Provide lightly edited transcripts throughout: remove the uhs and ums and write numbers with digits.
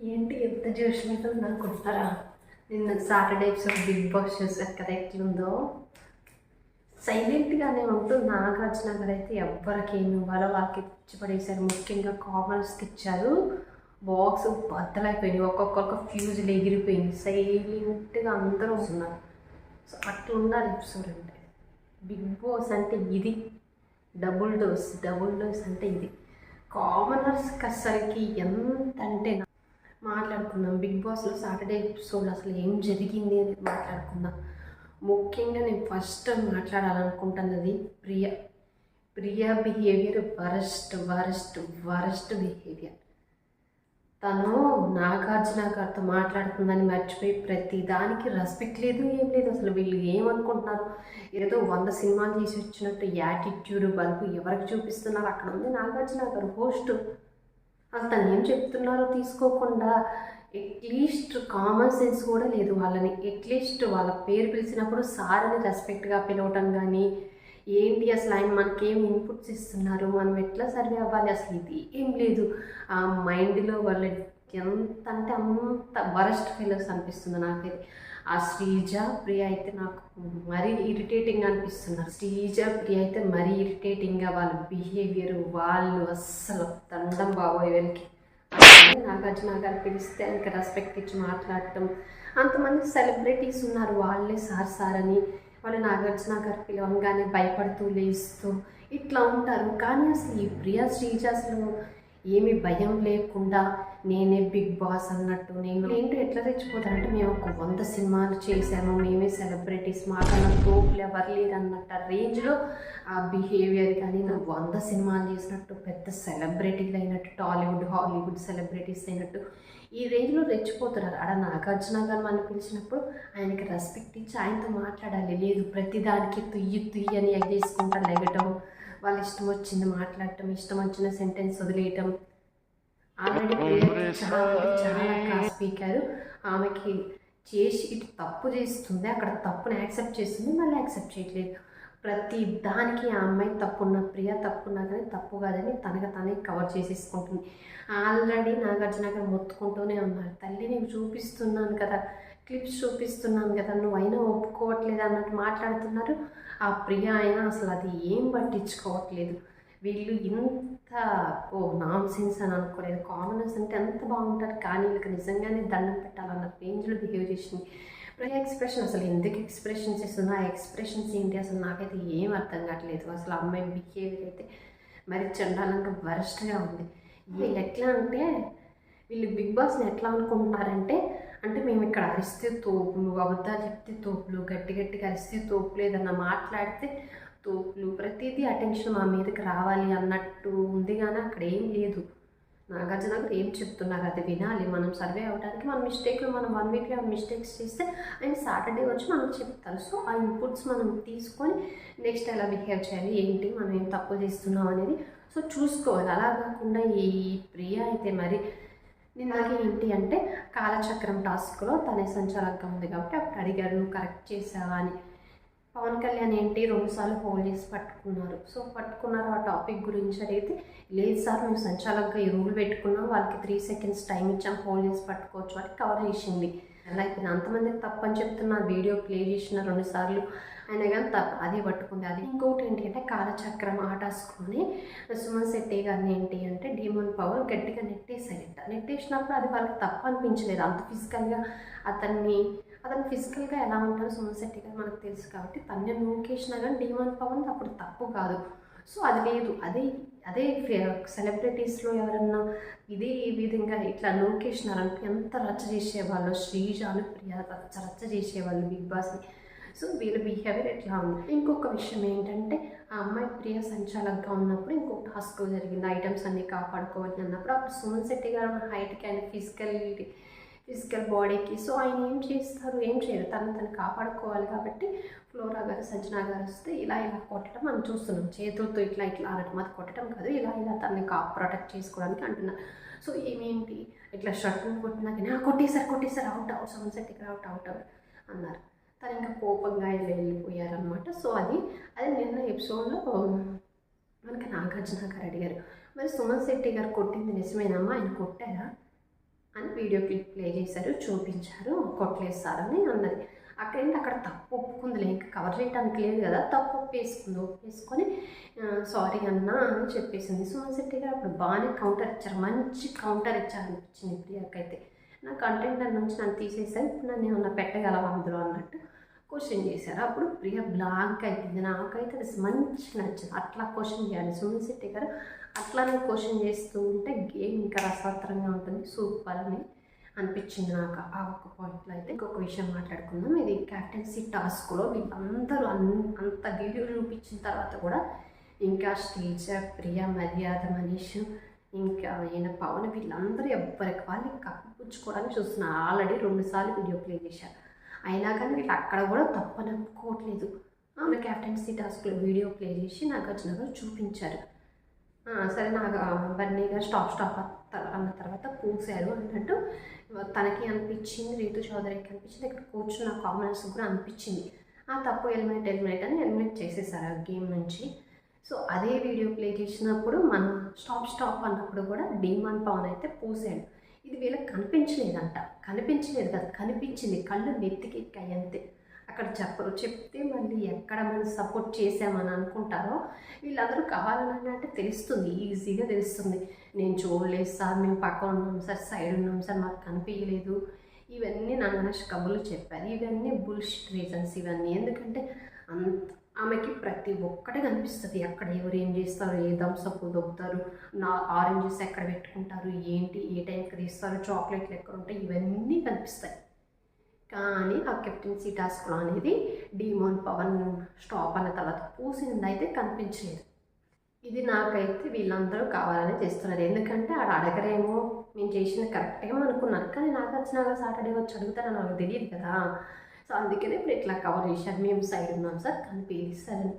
ఏంటి ఎంత జోష్ మీద ఉందనుకుంటున్నారా? నిన్న సాటర్డే ఎపిసోడ్ బిగ్ బాస్ చూసారు కదా ఎట్లుందో. సైలెంట్గానే ఉంటూ నాగార్జున గారు అయితే ఎవ్వరికి ఏమి ఇవ్వాలో వాళ్ళకి ఇచ్చి పడేశారు. ముఖ్యంగా కామర్స్కి ఇచ్చారు. బాక్స్ బద్దలైపోయింది, ఒక్కొక్క ఫ్యూజులు ఎగిరిపోయింది. సైలెంట్గా అందరూ ఉన్నారు. సో అట్లా ఉండాలి ఎపిసోడ్ అంటే. బిగ్ బాస్ అంటే ఇది. డబుల్ డోస్ అంటే ఇది. కామనర్స్కి అసలుకి ఎంత అంటే మాట్లాడుకుందాం. బిగ్ బాస్లో సాటర్డే ఎపిసోడ్ అసలు ఏం జరిగింది అని మాట్లాడుకుందాం. ముఖ్యంగా నేను ఫస్ట్ మాట్లాడాలనుకుంటున్నది ప్రియా బిహేవియర్ వరస్ట్ బిహేవియర్. తను నాగార్జున గారితో మాట్లాడుతుందని మర్చిపోయి ప్రతి దానికి రెస్పెక్ట్ లేదు, ఏం లేదు. అసలు వీళ్ళు ఏమనుకుంటున్నారు? ఏదో 100 సినిమాలు తీసి వచ్చినట్టు యాటిట్యూడ్ బల్బు ఎవరికి చూపిస్తున్నారు? అక్కడ ఉంది నాగార్జున గారు హోస్ట్. అసలు తను ఏం చెప్తున్నారో తీసుకోకుండా అట్లీస్ట్ కామన్ సెన్స్ కూడా లేదు వాళ్ళని. అట్లీస్ట్ వాళ్ళ పేరు పిలిచినప్పుడు సార్ అని రెస్పెక్ట్గా పిలవటం కానీ ఏంటి అసలు ఆయన మనకేం ఇన్పుట్స్ ఇస్తున్నారు, మనం ఎట్లా సర్వే అవ్వాలి, అసలు ఇది ఏం లేదు. ఆ మైండ్లో వాళ్ళ ఎంత అంటే అంత వరస్ట్ ఫెలోస్ అనిపిస్తుంది నాకైతే. ఆ శ్రీజ ప్రియ అయితే నాకు మరీ ఇరిటేటింగ్ అనిపిస్తున్నారు. శ్రీజ ప్రియ అయితే మరీ ఇరిటేటింగ్గా వాళ్ళ బిహేవియర్, వాళ్ళు అస్సలు దండం బాబోయ్ వీళ్ళకి. నాగార్జున గారు పిలిస్తే ఆయనకి రెస్పెక్ట్ ఇచ్చి మాట్లాడటం. అంతమంది సెలబ్రిటీస్ ఉన్నారు, వాళ్ళే సార్ అని వాళ్ళు నాగార్జున గారు పిలవంగానే భయపడుతూ లేస్తూ ఇట్లా ఉంటారు. కానీ అసలు ఈ ప్రియా శ్రీజ అసలు ఏమి భయం లేకుండా నేనే బిగ్ బాస్ అన్నట్టు. నేను ఏంటో ఎట్లా తెచ్చిపోతానంటే మేము ఒక 100 సినిమాలు చేసాము, మేమే సెలబ్రిటీస్, మాకన్నా తోపులు ఎవరు లేరు అన్నట్టు రేంజ్లో ఆ బిహేవియర్. కానీ నాకు 100 సినిమాలు చేసినట్టు, పెద్ద సెలబ్రిటీలు అయినట్టు, టాలీవుడ్ హాలీవుడ్ సెలబ్రిటీస్ అయినట్టు ఈ రేంజ్లో రెచ్చిపోతున్నారు. ఆడ నాగార్జున గారు మనం పిలిచినప్పుడు ఆయనకి రెస్పెక్ట్ ఇచ్చి ఆయనతో మాట్లాడాలి. లేదు ప్రతిదానికి తుయ్యి అని ఎగేసుకుంటా లెగటం, వాళ్ళ ఇష్టం వచ్చింది మాట్లాడటం, ఇష్టం వచ్చిన సెంటెన్స్ వదిలేయటం. ఆల్రెడీ చాలా క్లాస్ స్పీకర్. ఆమెకి చేసి ఇటు తప్పు చేస్తుంది, అక్కడ తప్పుని యాక్సెప్ట్ చేస్తుంది, మళ్ళీ యాక్సెప్ట్ చేయట్లేదు. ప్రతి దానికి ఆ అమ్మాయి తప్పున్న ప్రియ తప్పున్నా కానీ తప్పు కాదని తనకు తనే కవర్ చేసేసుకుంటుంది. ఆల్రెడీ నాగార్జున గారు మొత్తుకుంటూనే ఉన్నారు, తల్లి నేను చూపిస్తున్నాను కదా, క్లిప్స్ చూపిస్తున్నాను కదా, నువ్వు అయినా ఒప్పుకోవట్లేదు అన్నట్టు మాట్లాడుతున్నారు. ఆ ప్రియ అయినా అసలు అది ఏం పట్టించుకోవట్లేదు. వీళ్ళు ఇంత నాన్ సెన్స్ అని అనుకోలేదు. కామనర్స్ అంటే ఎంత బాగుంటారు, కానీ వీళ్ళకి నిజంగానే దండం పెట్టాలన్న రేంజ్లో బిహేవ్ చేసింది. ప్రియా ఎక్స్ప్రెషన్ అసలు ఎందుకు ఎక్స్ప్రెషన్స్ ఇస్తుంది, ఆ ఎక్స్ప్రెషన్స్ ఏంటి అసలు నాకైతే ఏం అర్థం కావట్లేదు. అసలు అమ్మాయి బిహేవియర్ అయితే మరి చండాలంగా వరస్ట్గా ఉంది. వీళ్ళు ఎట్లా అంటే వీళ్ళు బిగ్ బాస్ని ఎట్లా అనుకుంటున్నారంటే, అంటే మేము ఇక్కడ అరిస్తే తోపులు, అబద్ధాలు చెప్తే తోపులు, గట్టిగా అరిస్తే తోపులు, ఏదన్నా మాట్లాడితే తోపులు, ప్రతిదీ అటెన్షన్ మా మీదకి రావాలి అన్నట్టు ఉంది. కానీ అక్కడ ఏం లేదు. నాగార్జున గారు ఏం చెప్తున్నారు అది వినాలి. మనం సర్వే అవ్వడానికి మన మిస్టేక్లు మనం 1 వీక్లో మిస్టేక్స్ చేస్తే ఆయన సాటర్డే వచ్చి మనకు చెప్తారు. సో ఆ ఇన్పుట్స్ మనం తీసుకొని నెక్స్ట్ ఎలా బిహేవ్ చేయాలి, ఏంటి మనం ఏం తప్పు చేస్తున్నాం అనేది సో చూసుకోవాలి. అలా కాకుండా ఈ ప్రియ అయితే మరి నిన్నకి ఏంటి అంటే కాలచక్రం టాస్క్లో తనే సంచాలకంగా ఉంది కాబట్టి అప్పుడు అడిగారు నువ్వు కరెక్ట్ చేసావా అని. పవన్ కళ్యాణ్ ఏంటి 2 సార్లు హోల్డ్ చేసి పట్టుకున్నారు. సో పట్టుకున్నారు ఆ టాపిక్ గురించి అడిగితే లేదు సార్ మేము సంచాలకంగా ఈ రూల్ పెట్టుకున్నాం, వాళ్ళకి 3 సెకండ్స్ టైం ఇచ్చాం హోల్డ్ చేసి పట్టుకోవచ్చు అని కవర్ చేసింది. అలా అయిపోయింది. అంతమందికి తప్పని చెప్తున్న వీడియో ప్లే చేసిన 2 సార్లు అయినా కానీ అదే పట్టుకుంది. అది ఇంకోటి ఏంటి అంటే కాలచక్రం ఆ టాస్క్లోనే సుమన్ శెట్టి గారిని ఏంటి అంటే డీమన్ పవర్ గట్టిగా నెట్టేసినప్పుడు అది వాళ్ళకి తప్పు అనిపించలేదు. అంత ఫిజికల్గా అతను ఫిజికల్గా ఎలా ఉంటారో సుమన్ శెట్టి గారు మనకు తెలుసు కాబట్టి తన్నే నూకేసినా కానీ డీమన్ పవర్ అప్పుడు తప్పు కాదు. సో అది లేదు. అదే సెలబ్రిటీస్లో ఎవరన్నా ఇదే విధంగా ఇట్లా నూకేసినారంటే ఎంత రచ్చ చేసేవాళ్ళు. శ్రీజాలు ప్రియా రచ్చ చేసేవాళ్ళు బిగ్ బాస్ని. సో వీళ్ళ బిహేవియర్ ఎట్లా ఉంది. ఇంకొక విషయం ఏంటంటే ఆ అమ్మాయి ప్రియ సంచాలకంగా ఉన్నప్పుడు ఇంకొక టాస్క్ జరిగింది, ఐటమ్స్ అన్నీ కాపాడుకోవాలి అన్నప్పుడు అప్పుడు సుమన్ శెట్టి గారు ఉన్న హైట్కి ఆయన ఫిజికల్ బాడీకి సో ఆయన ఏం చేస్తారు, ఏం చేయరు, తను కాపాడుకోవాలి కాబట్టి ఫ్లోరా గారు సంజనా గారు వస్తే ఇలా కొట్టడం మనం చూస్తున్నాం. చేతులతో ఇట్లా అనటం, అది కొట్టడం కాదు, ఇలా తనని ప్రొటెక్ట్ చేసుకోవడానికి అంటున్నారు. సో ఏమేంటి ఇట్లా షర్ట్ని కొట్టినా కానీ కొట్టేశారు అవుట్ సుమన్ శెట్టి గారు అవుట్ అన్నారు. తను ఇంకా కోపంగా వెళ్ళిపోయారనమాట. సో అది నిన్న ఎపిసోడ్లో మనకి నాగార్జున గారు అడిగారు మరి సుమన్ శెట్టి గారు కొట్టింది నిజమేనమ్మా, ఆయన కొట్టారా అని వీడియో క్లిప్ ప్లే చేశారు, చూపించారు, కొట్లేస్తారని అన్నది. అక్కడ తప్పు ఒప్పుకుందిలే, ఇంకా కవర్ చేయడానికి లేదు కదా, తప్పు ఒప్పేసుకొని సారీ అన్నా అని చెప్పేసింది. సుమన్ శెట్టి గారు అప్పుడు బాగానే కౌంటర్ ఇచ్చారు, మంచి కౌంటర్ ఇచ్చారు అనిపించింది ప్రియాకైతే. నా కంటెంట్ నుంచి నన్ను తీసేసారు, ఇప్పుడు నన్ను ఏమన్నా పెట్టగలవా అందులో అన్నట్టు క్వశ్చన్ చేశారు. అప్పుడు ప్రియ బ్లాంక్ అయిపోయింది. నాకైతే అది మంచిగా నచ్చింది. అట్లా క్వశ్చన్ చేయాలి సుమన్ శెట్టి గారు, అట్లానే క్వశ్చన్ చేస్తూ ఉంటే గేమ్ ఇంకా రసవత్తరంగా ఉంటుంది, సూపర్ అని అనిపించింది నాకు ఆ ఒక్క పాయింట్లో. అయితే ఇంకొక విషయం మాట్లాడుకుందాం. ఇది క్యాప్టెన్సీ టాస్క్లో వీళ్ళందరూ అంత వీడియో చూపించిన తర్వాత కూడా ఇంకా శ్రీజ, ప్రియ, మర్యాద, మనీష్, ఇంకా ఈయన పవన్, వీళ్ళందరూ ఎవ్వరికి వాళ్ళు కప్పిపుచ్చుకోవడానికి చూస్తున్నారు. ఆల్రెడీ 2 సార్లు వీడియో ప్లే చేశారు, అయినా కానీ వీళ్ళు అక్కడ కూడా తప్పని అనుకోవట్లేదు. ఆమె క్యాప్టెన్సీ టాస్క్లో వీడియో ప్లే చేసి నాగార్జున గారు చూపించారు. సరే బన్నీ గారు స్టాప్ అన్న తర్వాత పూసారు అన్నట్టు తనకి అనిపించింది, రీతు చౌదరికి అనిపించింది, ఇక్కడ కూర్చున్న కామనర్స్ కూడా అనిపించింది. ఆ తప్పు ఎలిమినేట్ అని ఎలిమినేట్ చేసేసారు ఆ గేమ్ నుంచి. సో అదే వీడియో ప్లే చేసినప్పుడు మనం స్టాప్ అన్నప్పుడు కూడా డీమాన్ పవన్ అయితే పూసాడు. ఇది వీళ్ళకి కనిపించలేదు కదా, కనిపించింది, కళ్ళు నెత్తికి ఎక్కాయి అంతే. అక్కడ చెప్తే మళ్ళీ ఎక్కడ మనం సపోర్ట్ చేసామని అనుకుంటారో వీళ్ళందరూ కావాలని అంటే తెలుస్తుంది, ఈజీగా తెలుస్తుంది. నేను చూడలేదు సార్, మేము పక్కన ఉన్నాం సార్, సైడ్ ఉన్నాం సార్, మాకు కనిపించలేదు, ఇవన్నీ నా మనసు కబుర్లు చెప్పారు. ఇవన్నీ బుల్షిట్ రీజన్స్ ఇవన్నీ. ఎందుకంటే ఆమెకి ప్రతి ఒక్కటే కనిపిస్తుంది, అక్కడ ఎవరు ఏం చేస్తారు, ఏ థమ్స్అప్ దొక్కుతారు, ఆరెంజెస్ ఎక్కడ పెట్టుకుంటారు, ఏంటి ఏ టైంకి తీస్తారు, చాక్లెట్లు ఎక్కడ ఉంటాయి, ఇవన్నీ కనిపిస్తాయి. కానీ ఆ కెప్టెన్సీ టాస్క్లో అనేది డీమాన్ పవన్ స్టాప్ అన్న తర్వాత పూసింది అయితే కనిపించలేదు. ఇది నాకైతే వీళ్ళందరూ కావాలని చేస్తున్నారు. ఎందుకంటే ఆడ అడగరేమో, మేము చేసింది కరెక్ట్ ఏమో అనుకున్నాను, కానీ నాగార్జున సాటర్డే వచ్చి అడుగుతారని నాకు తెలియదు కదా. సో అందుకనే ఇప్పుడు ఇట్లా కవర్ చేశారు, మేము సైడ్ ఉన్నాం సార్, కనిపిస్తారని.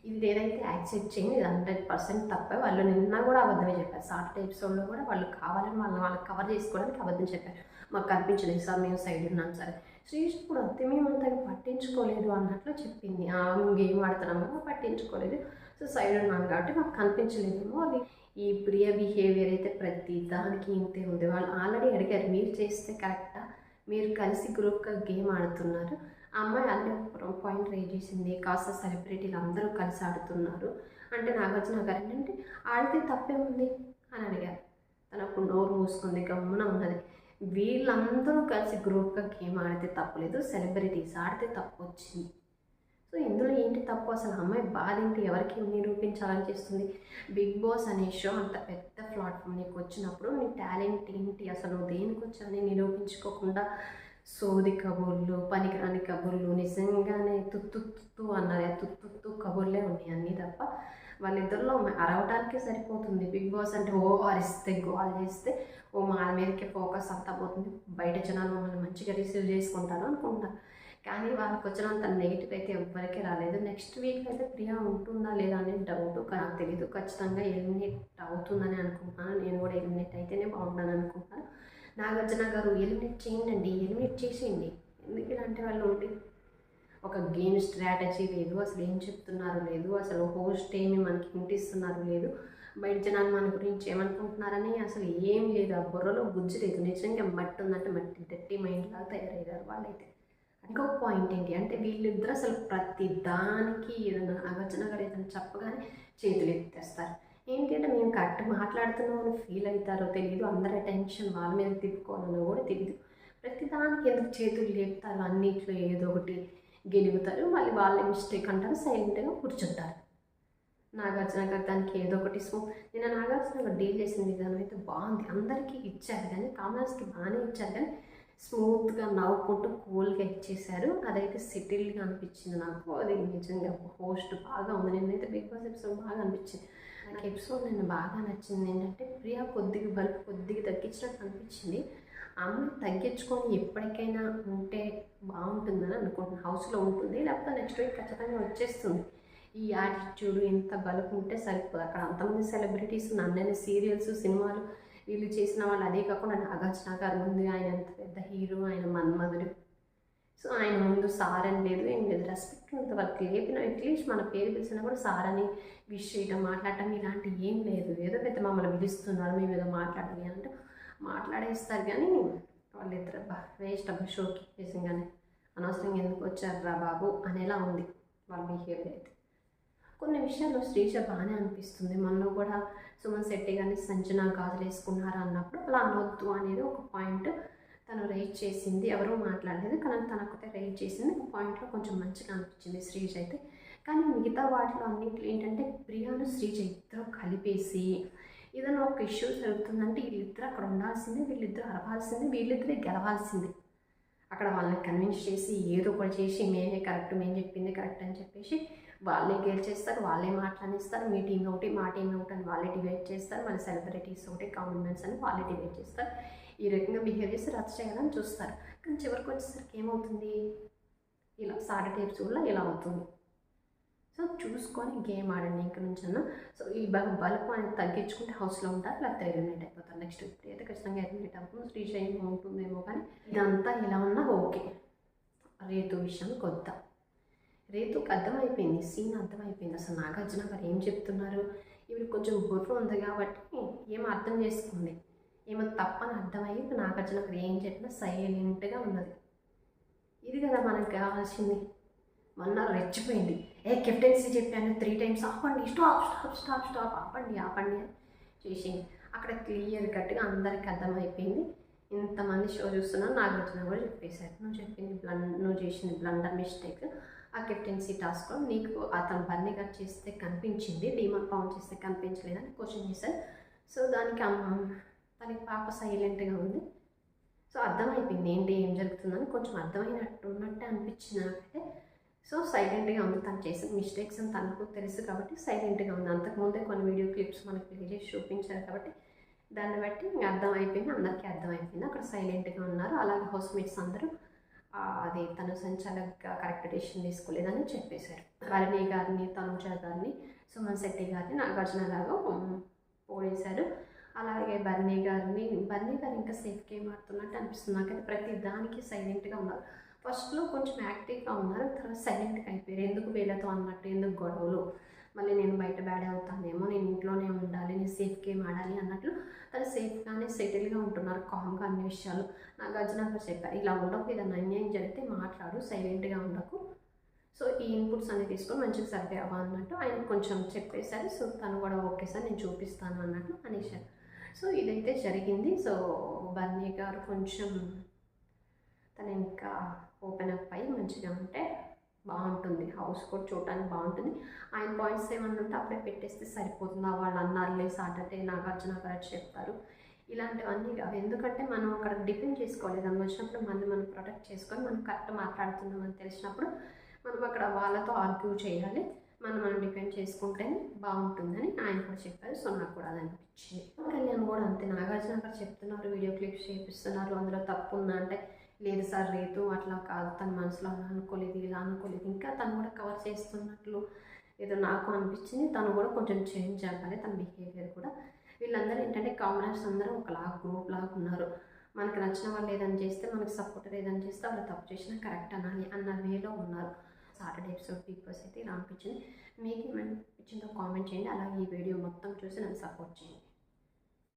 ఇది ఏదైతే యాక్సెప్ట్ చేయండి, ఇది 100% తప్పే. వాళ్ళు నిన్న కూడా అబద్ధమే చెప్పారు, సాటర్డే ఎపిసోడ్లో కూడా వాళ్ళు కావాలని వాళ్ళకి కవర్ చేసుకోవడానికి అబద్ధం చెప్పారు. మాకు కనిపించలేదు సార్, మేము సైడ్ ఉన్నాం సార్. శ్రీష్ కూడా అంతే, మేము అంతగా పట్టించుకోలేదు అన్నట్లు చెప్పింది. గేమ్ ఆడుతున్నామో పట్టించుకోలేదు, సో సైడ్ ఉన్నాం కాబట్టి మాకు కనిపించలేదేమో. అది ఈ ప్రియ బిహేవియర్ అయితే ప్రతి దానికి ఇంతే ఉంది. వాళ్ళు ఆల్రెడీ అడిగారు, మీరు చేస్తే కరెక్టా, మీరు కలిసి గ్రూప్గా గేమ్ ఆడుతున్నారు, ఆ అమ్మాయి అన్నీ పాయింట్ రేజ్ చేసింది, కాస్త సెలబ్రిటీలు అందరూ కలిసి ఆడుతున్నారు అంటే నాగార్జున గారు ఏంటంటే ఆడితే తప్పేముంది అని అడిగారు. తనకు నోరు మూసుకుంది, గమ్మున ఉన్నది. వీళ్ళందరూ కలిసి గ్రూప్గా గేమ్ ఆడితే తప్పలేదు, సెలబ్రిటీస్ ఆడితే తప్పు వచ్చింది. సో ఇందులో ఏంటి తప్పు, అసలు అమ్మాయి బాధ ఏంటి, ఎవరికి నిరూపించాలని చేస్తుంది? బిగ్ బాస్ అనే షో అంత పెద్ద ప్లాట్ఫామ్ నీకు వచ్చినప్పుడు నీ టాలెంట్ ఏంటి, అసలు నువ్వు దేనికి వచ్చావని నిరూపించుకోకుండా సోది కబుర్లు, పనికిరాని కబుర్లు, నిజంగానే తుత్తు అన్నారు, తుత్తు కబుర్లే ఉన్నాయి అన్నీ తప్ప. వాళ్ళిద్దరిలో అరవటానికే సరిపోతుంది. బిగ్ బాస్ అంటే ఓ అరిస్తే గోల్ చేస్తే ఓ మా మీదకే ఫోకస్ అంతా పోతుంది, బయట జనాలు మమ్మల్ని మంచిగా రిసీవ్ చేసుకుంటారు అనుకుంటారు. కానీ వాళ్ళకి వచ్చినంత నెగిటివ్ అయితే ఎవ్వరికీ రాలేదు. నెక్స్ట్ వీక్ అయితే ప్రియా ఉంటుందా లేదా అనేది డౌట్, నాకు తెలీదు. ఖచ్చితంగా ఎలిమినేట్ అవుతుందని అనుకుంటున్నాను. నేను కూడా ఎలిమినేట్ అయితేనే బాగుంటుందని అనుకుంటున్నాను. నాగార్జున గారు ఎలిమినేట్ చేయండి, ఎలిమినేట్ చేసేయండి. ఎందుకు ఇలాంటి వాళ్ళు ఉంటే ఒక గేమ్ స్ట్రాటజీ లేదు, అసలు ఏం చెప్తున్నారు లేదు, అసలు హోస్ట్ ఏమి మనకి ఇంటిస్తున్నారు లేదు, బయట జనాలు మన గురించి ఏమనుకుంటున్నారని అసలు ఏం లేదు. ఆ బుర్రలో బుజ్జి లేదు. నిజంగా మట్టి ఉందంటే మట్టి, డర్టీ మైండ్ లాగా తయారయ్యారు వాళ్ళైతే. ఇంకొక పాయింట్ ఏంటి అంటే వీళ్ళిద్దరు అసలు ప్రతి దానికి ఏదైనా నాగార్జున గారు ఏదైనా చెప్పగానే చేతులు ఎత్తేస్తారు. ఏంటంటే మేము కరెక్ట్ మాట్లాడుతున్నాం అని ఫీల్ అవుతారో తెలియదు, అందరి అటెన్షన్ వాళ్ళ మీద తిప్పుకోవాలన్నా కూడా తెలియదు. ప్రతి దానికి ఎందుకు చేతులు లేపుతారు, అన్నిట్లో ఏదో ఒకటి గెలుగుతారు, మళ్ళీ వాళ్ళ మిస్టేక్ అంటారు, సైలెంట్గా కూర్చుంటారు. నాగార్జున గారు దానికి ఏదో ఒకటి నిన్న నాగార్జున గారు డీల్ చేసిన విధానం అయితే బాగుంది. అందరికీ ఇచ్చారు కానీ, కామనర్స్కి బాగానే ఇచ్చారు కానీ స్మూత్గా నవ్వుకుంటూ కూల్గా ఇచ్చేశారు. అదైతే సెటిల్డ్గా అనిపించింది నాకు. అది నిజంగా హోస్ట్ బాగా ఉంది. నేనైతే బిగ్ బాస్ ఎపిసోడ్ బాగా అనిపించింది. నాకు ఎపిసోడ్ నిన్న బాగా నచ్చింది ఏంటంటే ప్రియా కొద్దిగా తగ్గించినట్టు అనిపించింది. అమ్మ తగ్గించుకొని ఎప్పటికైనా ఉంటే బాగుంటుందని అనుకుంటున్నాను. హౌస్లో ఉంటుంది, లేకపోతే నెక్స్ట్ వీక్ ఖచ్చితంగా వచ్చేస్తుంది. ఈ యాటిట్యూడ్ ఇంత బలుపు ఉంటే సరిపోదు. అక్కడ అంతమంది సెలబ్రిటీస్, అన్నైనా సీరియల్స్, సినిమాలు వీళ్ళు చేసిన వాళ్ళు. అదే కాకుండా నాగార్జున గారి ముందు ఆయన ఎంత పెద్ద హీరో, ఆయన మన్మధుడు. సో ఆయన ముందు సార్ అని లేదు, ఏం లేదు, రెస్పెక్ట్ ఉంటుంది వాళ్ళకి. లేపిన అట్లీస్ట్ మన పేరు పిలిచినా కూడా సార్ అని విష్ చేయటం, మాట్లాడటం ఇలాంటివి ఏం లేదు. ఏదో పెద్ద మమ్మల్ని పిలుస్తున్నారు, మేము ఏదో మాట్లాడాలి అంటే మాట్లాడేస్తారు కానీ వాళ్ళిద్దరు వేస్ట్ అబ్బా షోకి నిజంగానే అనవసరంగా ఎందుకు వచ్చారు రా బాబు అనేలా ఉంది వాళ్ళ బిహేవియర్ అయితే. కొన్ని విషయాల్లో శ్రీజ బాగానే అనిపిస్తుంది. మనలో కూడా సుమన్ శెట్టి కానీ సంజన గాజులు వేసుకున్నారా అన్నప్పుడు అలా అనొద్దు అనేది ఒక పాయింట్ తను రైట్ చేసింది. ఎవరూ మాట్లాడలేదు కానీ తనకైతే రైట్ చేసింది. ఒక పాయింట్లో కొంచెం మంచిగా అనిపించింది శ్రీజ అయితే. కానీ మిగతా వాటిలో అన్నింటిలో ఏంటంటే ప్రియాను శ్రీజ ఇద్దరు కలిపేసి ఏదైనా ఒక ఇష్యూ జరుగుతుందంటే వీళ్ళిద్దరు అక్కడ ఉండాల్సిందే, వీళ్ళిద్దరు అరవాల్సిందే, వీళ్ళిద్దరే గెలవాల్సిందే. అక్కడ వాళ్ళని కన్విన్స్ చేసి ఏదో ఒకటి చేసి మేమే కరెక్ట్, మేము చెప్పింది కరెక్ట్ అని చెప్పేసి వాళ్ళే గెలిచేస్తారు, వాళ్ళే మాట్లాడిస్తారు. మీ టీం ఒకటి మా టీం ఒకటి అని వాళ్ళే డివైడ్ చేస్తారు. మళ్ళీ సెలబ్రిటీస్ ఒకటి కామన్ మ్యాన్స్ అని వాళ్ళే డివైడ్ చేస్తారు. ఈ రకంగా బిహేవ్ చేసి రచ్చ చేయాలని చూస్తారు. కానీ చివరికి వచ్చేసరికి ఏమవుతుంది, ఇలా సాటర్డే ఎపిసోడ్లో ఇలా అవుతుంది. సో చూసుకొని గేమ్ ఆడండి ఇంక నుంచన్నా. సో ఈ బలుపు అనేది తగ్గించుకుంటే హౌస్లో ఉంటారు, లేకపోతే ఎలిమినేట్ అయిపోతారు. నెక్స్ట్ అయితే ఖచ్చితంగా ఎలిమినేట్ అవుతుంది. శ్రీజ ఏమో ఉంటుందేమో కానీ ఇదంతా ఇలా ఉన్నా ఓకే. రేతు విషయం కొత్త రేతుకి అర్థమైపోయింది, సీన్ అర్థమైపోయింది. అసలు నాగార్జున గారు ఏం చెప్తున్నారు, ఇవి కొంచెం బుర్ర ఉంది కాబట్టి ఏమో అర్థం చేసుకుంది. ఏమో తప్పని అర్థమయ్యి నాగార్జున గారు ఏం చెప్పినా సైలెంట్గా ఉన్నది. ఇది కదా మనకు కావాల్సింది. మొన్న రెచ్చిపోయింది, కెప్టెన్సీ చెప్పాను 3 times ఆపండి, స్టాప్ స్టాప్ స్టాప్ స్టాప్ ఆపండి ఆపండి అని చేసింది. అక్కడ క్లియర్ కట్గా అందరికీ అర్థమైపోయింది. ఇంతమంది షో చూస్తున్నాను నాగార్జున కూడా చెప్పేశారు, నువ్వు చేసింది బ్లండర్ మిస్టేక్. ఆ కెప్టెన్సీ టాస్క్లో నీకు అతను బన్నీ గారు చేస్తే కనిపించింది, డీమన్ పవన్ చేస్తే కనిపించలేదని క్వశ్చన్ చేశారు. సో దానికి తనకి పాప సైలెంట్గా ఉంది. సో అర్థమైపోయింది ఏంటి ఏం జరుగుతుందని, కొంచెం అర్థమైనట్టు అనిపించింది నాకైతే. సో సైలెంట్గా ఉంది. తను చేసిన మిస్టేక్స్ అని తనకు తెలుసు కాబట్టి సైలెంట్గా ఉంది. అంతకుముందే కొన్ని వీడియో క్లిప్స్ మనకి ప్లే చేసి చూపించారు కాబట్టి దాన్ని బట్టి అర్థమైపోయింది, అందరికీ అర్థమైపోయింది. అక్కడ సైలెంట్గా ఉన్నారు. అలాగే హౌస్మేట్స్ అందరూ అది తను సంచాలకుగా కరెక్ట్ డెసిషన్ తీసుకోలేదని చెప్పేశారు. భరణి గారిని, తనుజ గారిని, సుమన్ శెట్టి గారిని నాగార్జున లాగా పోడేశారు. అలాగే బన్నీ గారు ఇంకా సేఫ్ గేమ్ ఆడుతున్నట్టు అనిపిస్తుంది నాకైతే. ప్రతి దానికి సైలెంట్గా ఉన్నారు. ఫస్ట్లో కొంచెం యాక్టివ్గా ఉన్నారు, తర్వాత సైలెంట్గా అయిపోయారు. ఎందుకు వీళ్ళతో అన్నట్టు, ఎందుకు గొడవలు, మళ్ళీ నేను బయట బ్యాడ్ అవుతానేమో, నేను ఇంట్లోనే ఉండాలి, నేను సేఫ్ గేమ్ ఆడాలి అన్నట్లు తను సేఫ్గానే సెటిల్గా ఉంటున్నారు, కామ్గా అన్ని విషయాలు. నాగార్జున గారు చెప్పారు, ఇలా ఉండకు, ఏదైనా అన్యాయం జరిగితే మాట్లాడు, సైలెంట్గా ఉండకు. సో ఈ ఇన్పుట్స్ అన్ని తీసుకొని మంచిగా సర్వే అవ్వాలన్నట్టు ఆయన కొంచెం చెప్పేశారు. సో తను కూడా ఓకే సార్ నేను చూపిస్తాను అన్నట్లు అనేసారు. సో ఇదైతే జరిగింది. సో బన్నీ గారు కొంచెం తను ఇంకా ఓపెన్ అప్ అయ్యి మంచిగా ఉంటే బాగుంటుంది, హౌస్ కూడా చూడటానికి బాగుంటుంది. ఆయన పాయింట్స్ ఏమన్నా ఉంటే అప్పుడే పెట్టేస్తే సరిపోతుంది. వాళ్ళు అన్నారులే సాటర్డే నాగార్జున గారు చెప్తారు, ఇలాంటివన్నీ కాదు. ఎందుకంటే మనం అక్కడ డిపెండ్ చేసుకోవాలి. దాన్ని వచ్చినప్పుడు మనం ప్రొటెక్ట్ చేసుకొని మనం కరెక్ట్ మాట్లాడుతున్నామని తెలిసినప్పుడు మనం అక్కడ వాళ్ళతో ఆర్గ్యూ చేయాలి. మనం డిపెండ్ చేసుకుంటేనే బాగుంటుందని ఆయన కూడా చెప్పారు. సో నాకు కూడా అది అనిపించింది. కళ్యాణ్ కూడా అంతే, నాగార్జున గారు చెప్తున్నారు, వీడియో క్లిప్స్ చేపిస్తున్నారు, అందులో తప్పు ఉందా అంటే లేదు సార్ రేతు అట్లా కాదు, తన మనసులో అలా అనుకోలేదు, ఇలా అనుకోలేదు, ఇంకా తను కూడా కవర్ చేస్తున్నట్లు ఏదో నాకు అనిపించింది. తను కూడా కొంచెం చేంజ్ అవ్వాలి తన బిహేవియర్ కూడా. వీళ్ళందరూ ఏంటంటే కాంబినేషన్ అందరూ ఒకలాగా గ్రూప్ లాగా ఉన్నారు. మనకు నచ్చిన వాళ్ళు ఏదైనా చేస్తే, మనకు సపోర్ట్ ఏదైనా చేస్తే వాళ్ళు తప్పు చేసినా కరెక్ట్ అనాలి అన్న వేలో ఉన్నారు. సాటర్డే ఎపిసోడ్ బిగ్ బాస్ అయితే ఇలా అనిపించింది. మీకు ఏమనిపించిందో కామెంట్ చేయండి. అలాగే ఈ వీడియో మొత్తం చూసి నన్ను సపోర్ట్ చేయండి.